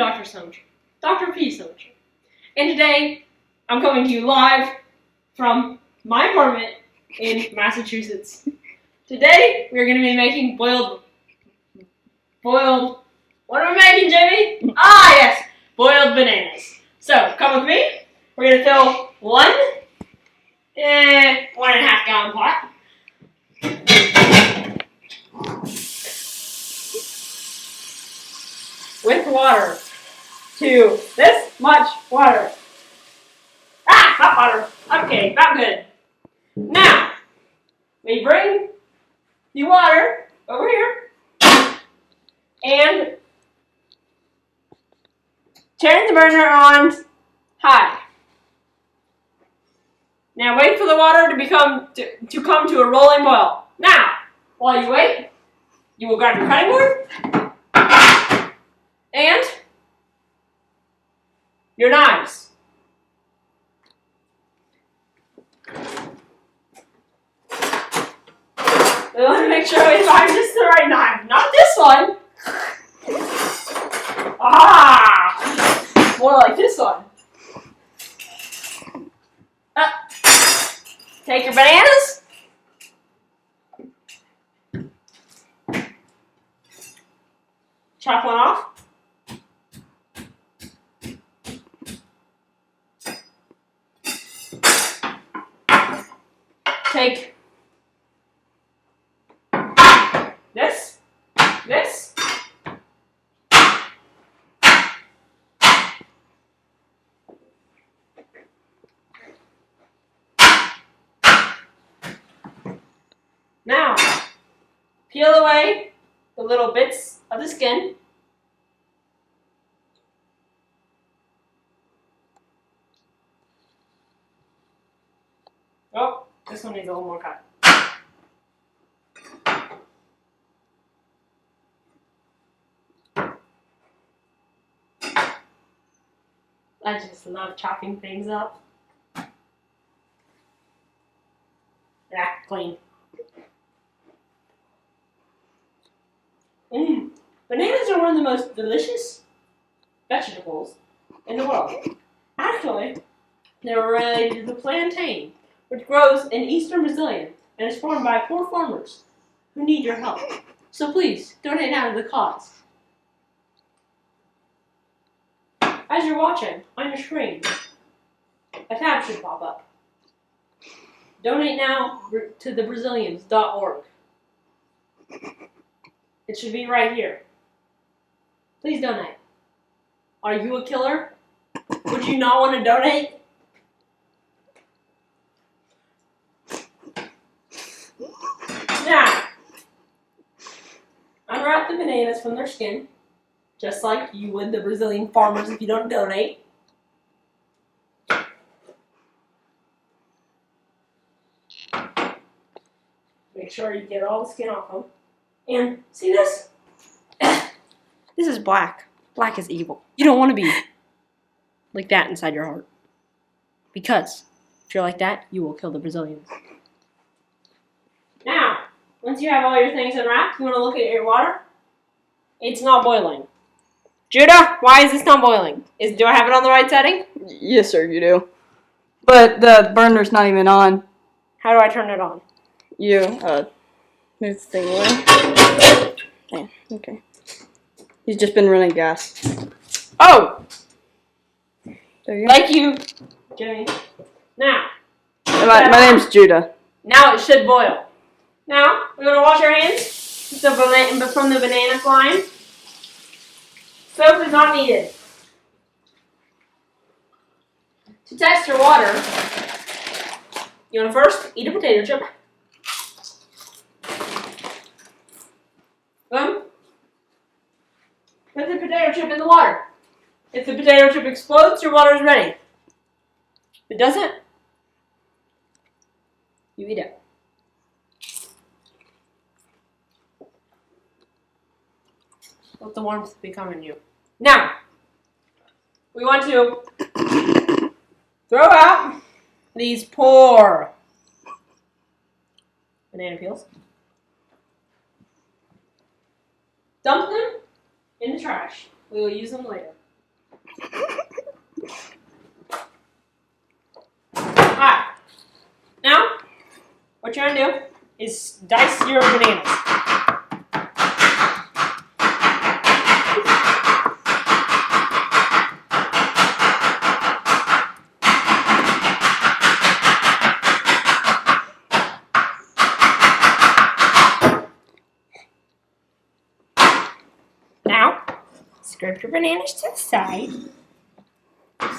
Dr. Sumentry, Dr. P. Sumentry, and today I'm coming to you live from my apartment in Massachusetts. Today we're going to be making boiled. What are we making, Jimmy? Ah, yes, boiled bananas. So come with me. We're going to fill one and a half gallon pot. With water. To this much water. Ah, hot water. Okay, about good. Now, we bring the water over here and turn the burner on high. Now wait for the water to come to a rolling boil. Now, while you wait, you will grab your cutting board and your knives. We want to make sure we find just the right knife, not this one. Ah, more like this one. Take your bananas. Chop one off. Take this. Now, peel away the little bits of the skin. Oh, this one needs a little more cut. I just love chopping things up. Yeah, clean. Bananas are one of the most delicious vegetables in the world. Actually, they're related to the plantain, which grows in eastern Brazil and is farmed by poor farmers who need your help. So please, donate now to the cause. As you're watching on your screen, a tab should pop up. Donate now to thebrazilians.org. It should be right here. Please donate. Are you a killer? Would you not want to donate? Now, unwrap the bananas from their skin, just like you would the Brazilian farmers if you don't donate. Make sure you get all the skin off them. And see this? This is black. Black is evil. You don't want to be like that inside your heart. Because if you're like that, you will kill the Brazilians. Now, once you have all your things unwrapped, you want to look at your water. It's not boiling. Judah, why is this not boiling? Do I have it on the right setting? Yes, sir, you do. But the burner's not even on. How do I turn it on? You, move the thing away. Yeah, okay. He's just been running gas. Oh! There you go. Like you, Jimmy. Now. My name's Judah. Now it should boil. Now, we're going to wash our hands from the banana slime. Soap is not needed. To test your water, you want to first eat a potato chip. Put the potato chip in the water. If the potato chip explodes, your water is ready. If it doesn't, you eat it. Let the warmth become in you. Now, we want to throw out these poor banana peels. Dump them in the trash. We will use them later. Alright. Now, what you're gonna do is dice your bananas. Now, scrape your bananas to the side.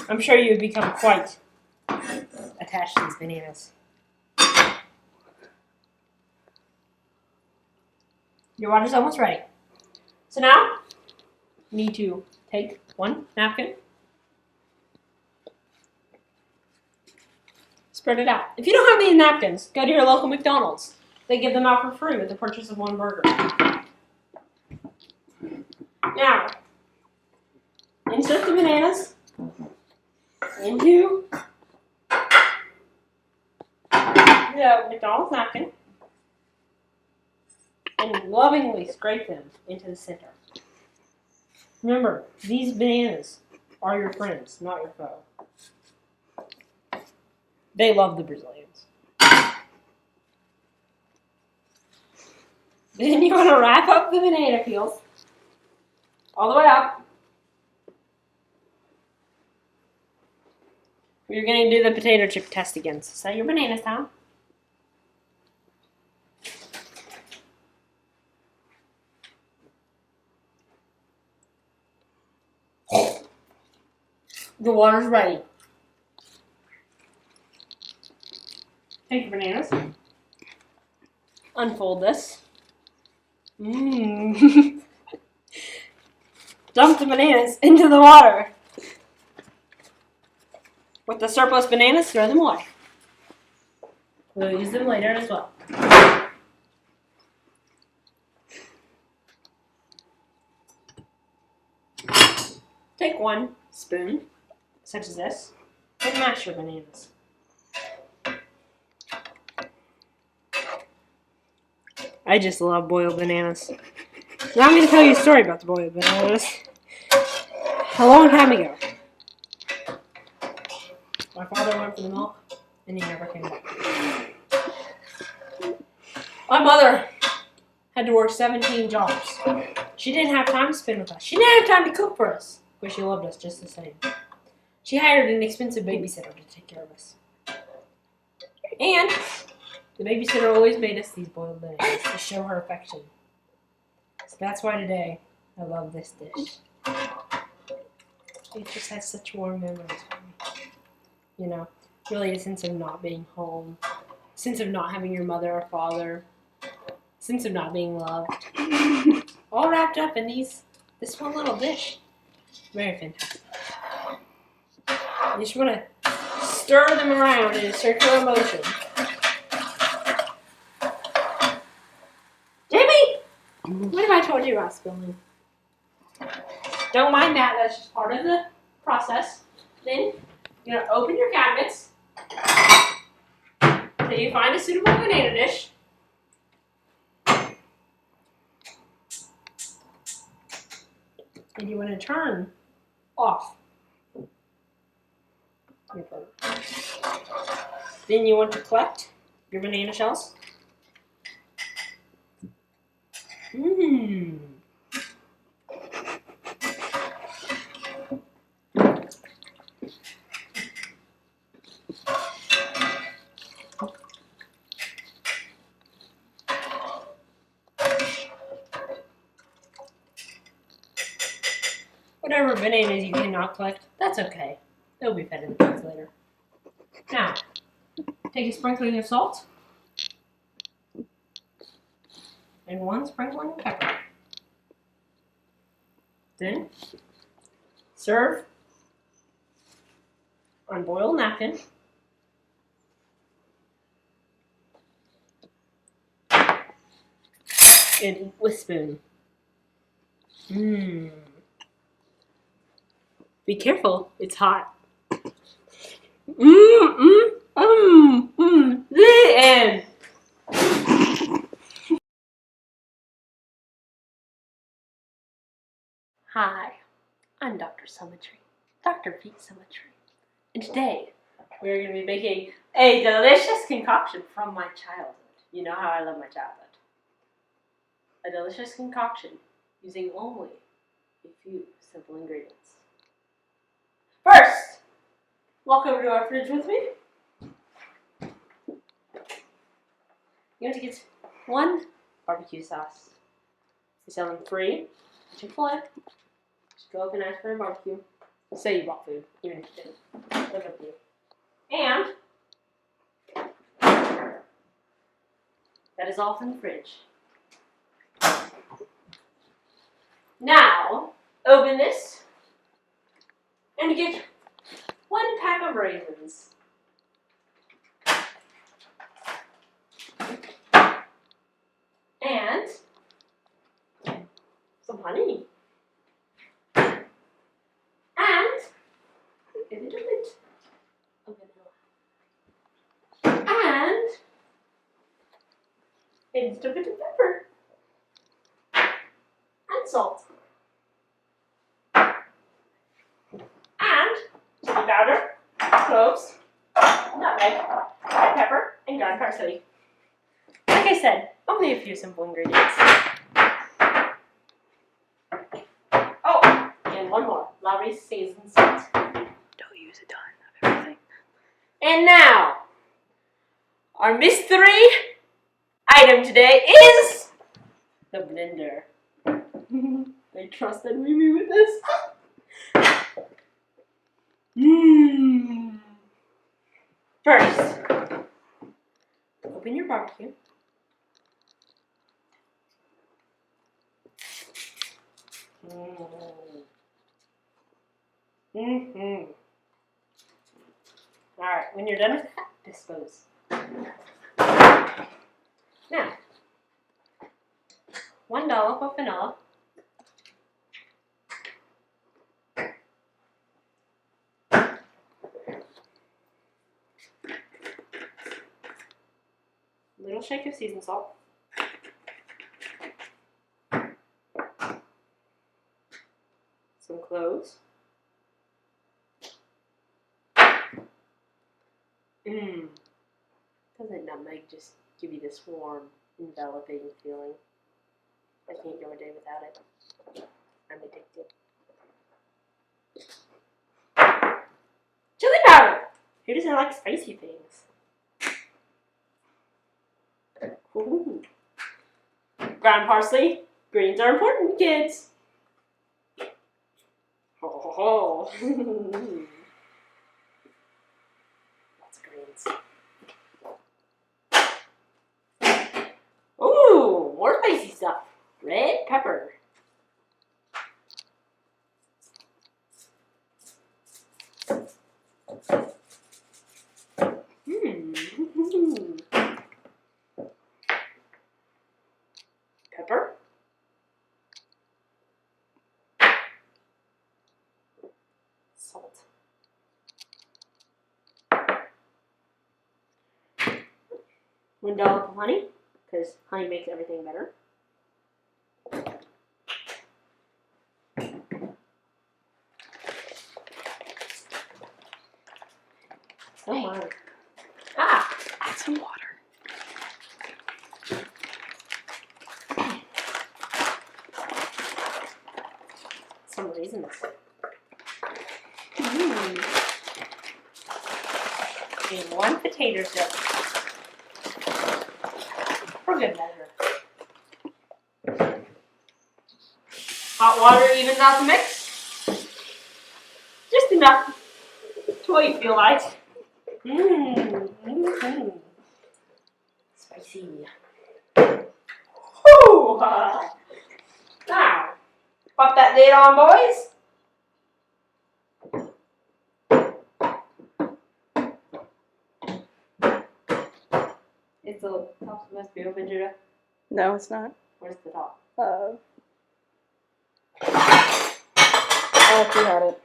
I'm sure you would become quite attached to these bananas. Your water's almost ready. So now, you need to take one napkin, spread it out. If you don't have these napkins, go to your local McDonald's. They give them out for free with the purchase of one burger. Now, insert the bananas into the McDonald's napkin and lovingly scrape them into the center. Remember, these bananas are your friends, not your foe. They love the Brazilians. Then you want to wrap up the banana peels all the way up. You're going to do the potato chip test again. So set your bananas down. The water's ready. Take your bananas. Unfold this. Dump the bananas into the water. With the surplus bananas, throw them away. We'll use them later as well. Take one spoon, such as this, and mash your bananas. I just love boiled bananas. Now I'm going to tell you a story about the boiled bananas. A long time ago, my father went for the milk, and he never came back. My mother had to work 17 jobs. She didn't have time to spend with us. She didn't have time to cook for us, but she loved us just the same. She hired an expensive babysitter to take care of us. And the babysitter always made us these boiled bananas to show her affection. So that's why today I love this dish. It just has such warm memories for me. You know, really a sense of not being home, a sense of not having your mother or father, a sense of not being loved. All wrapped up in this one little dish. Very fantastic. You just want to stir them around in a circular motion. Jamie! What have I told you about spilling? Don't mind that. That's just part of the process. Then you're going to open your cabinets until you find a suitable banana dish. And you want to turn off your burner. Then you want to collect your banana shells. Whatever bananas you cannot collect, that's okay. They'll be fed in the pigs later. Now, take a sprinkling of salt and one sprinkling of pepper. Then, serve on boiled napkin. And eat with spoon. Be careful, it's hot. The end. Hi, I'm Dr. Sumentry. Dr. Pete Sumentry. And today, we're going to be making a delicious concoction from my childhood. You know how I love my childhood. A delicious concoction using only a few simple ingredients. First, walk over to our fridge with me. You have to get 1 barbecue sauce. They sell them free. Chick-fil-A. Just go up and ask for a barbecue. Say you bought food, even if you didn't. That's up to you. And that is all from the fridge. Now, open this and get 1 pack of raisins. And some honey. And a little bit of vanilla. And a little bit of pepper. And salt. And chili powder, cloves, nutmeg, red pepper, and ground parsley. Like I said, only a few simple ingredients. Oh, and one more. Lowry's seasoned salt. Don't use a ton of everything. And now, our mystery item today is the blender. They trusted me with this. First, open your barbecue. Alright, when you're done with that, dispose. Now, 1 dollop of vanilla. Little shake of seasoned salt. Some cloves. Doesn't nutmeg just give you this warm, enveloping feeling? I can't go a day without it. I'm addicted. Chili powder! Who doesn't like spicy things? Ooh. Ground parsley. Greens are important, kids. Oh. Lots of greens. Ooh, more spicy stuff. Red pepper. Pepper. Salt. $1 of honey, because honey makes everything better. Oh my. Add some water. Some raisins. And 1 potato chip. For good measure. Hot water evens out the mix. Just enough to what you feel like. Spicy. Woo! Now, pop that lid on, boys. Is the top supposed to be open, Judah? No, it's not. Where's the top? Oh, if you had it.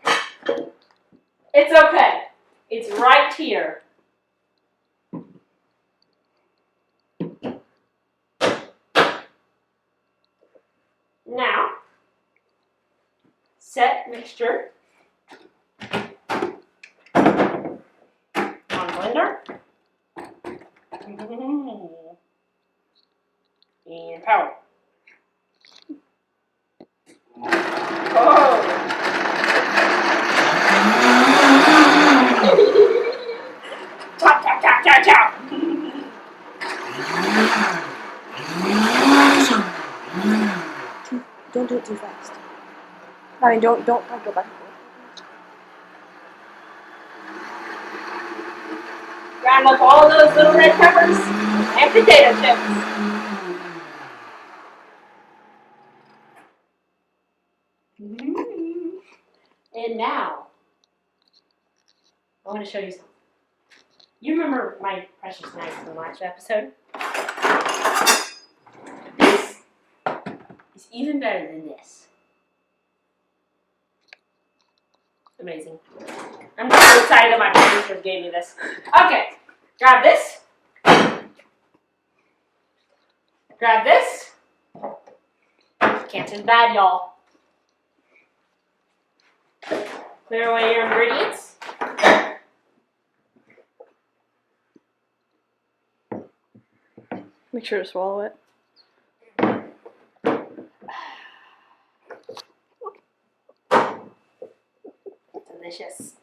It's okay. It's right here. Now, set mixture blender. And power. Oh! Chop, chop, chop, chop, chop! Don't do it too fast. I mean, don't go back and forth. Grind up all those little red peppers and potato chips. And now, I want to show you something. You remember my precious knife from the last episode? This is even better than this. Amazing. I'm so excited that my producers gave me this. Okay, grab this. Grab this. Can't bad, y'all. Clear away your ingredients. Make sure to swallow it. Delicious.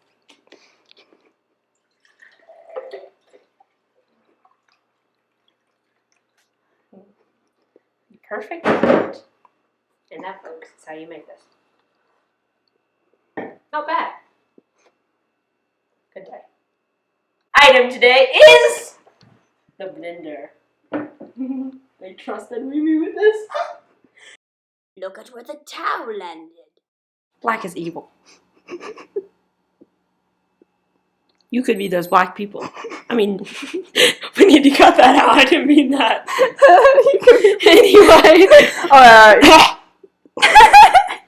Perfect. And that, folks, is how you make this. Not bad. Good day. Item today is the blender. They trusted me with this. Look at where the towel landed. Black is evil. You could be those black people. I mean, we need to cut that out. I didn't mean that. Anyway. Alright.